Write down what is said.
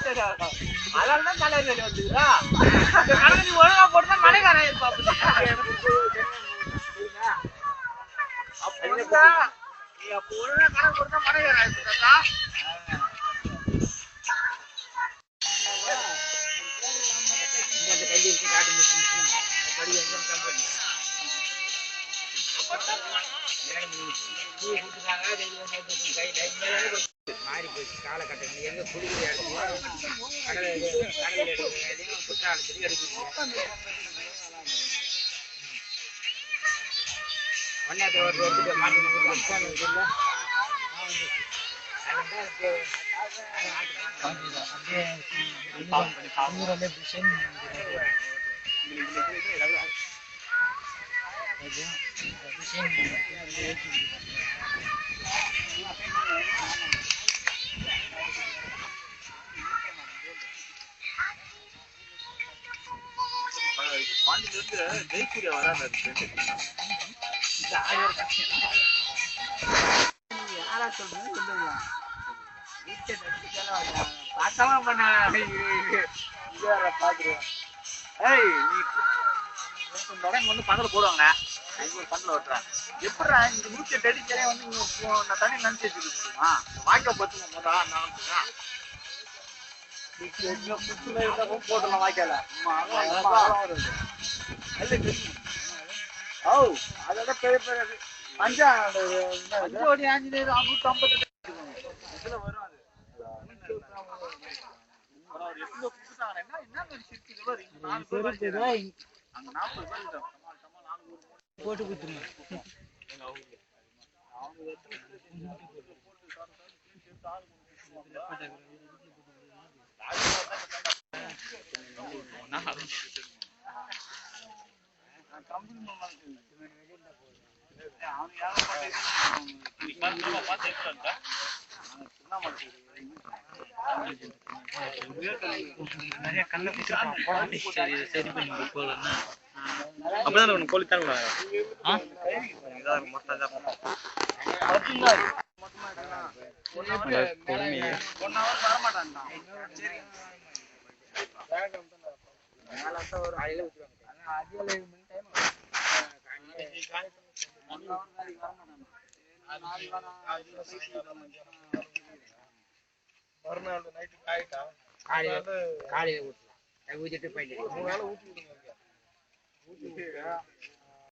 அதனாலதான் தலைவலி வந்துக்கிறா. கணக்கு நீ ஒழுங்கா போட்டுதான் மனைக்காரன் இருப்பாப்பு. அப்போ ஒழுங்கா கணக்கு போட்டுதான் மனைக்காரன் இருப்பாக்கா. மாறி போச்சு காலகட்டம். எங்க குடிக்கிற கடல் குற்றாலத்துக்கு எடுக்குது. ஒன்னாவது ஒரு எடுத்துட்டு மாட்டி ஜெய்சூர்யா வராது. யாரா சொல்றேன் பண்ண பாத்துருவேன். ஏய் நீ வந்து பந்தல போடுவாங்க. ஒரு பந்தல ஓட்டுறேன். எப்படா இந்த 108 அடிச்சாலே வந்து நான் தண்ணி நினைச்சு வச்சுக்க முடியுமா? வாய்க்கா பத்து போட்டுலாம் வாய்க்கால அதோட பெரிய பெரிய பஞ்சாடி ஆஞ்சநேயர் 558 வரும். அது என்ன 40 போட்டு கொடுத்துருங்க. அப்பதான் கோழி தான் மறுநாள் நைட்டு காயிட்டா காலையில ஊற்றலாம். ஊற்றிட்டு போயிட்டு 3 நாள் ஊற்றி விடுங்க.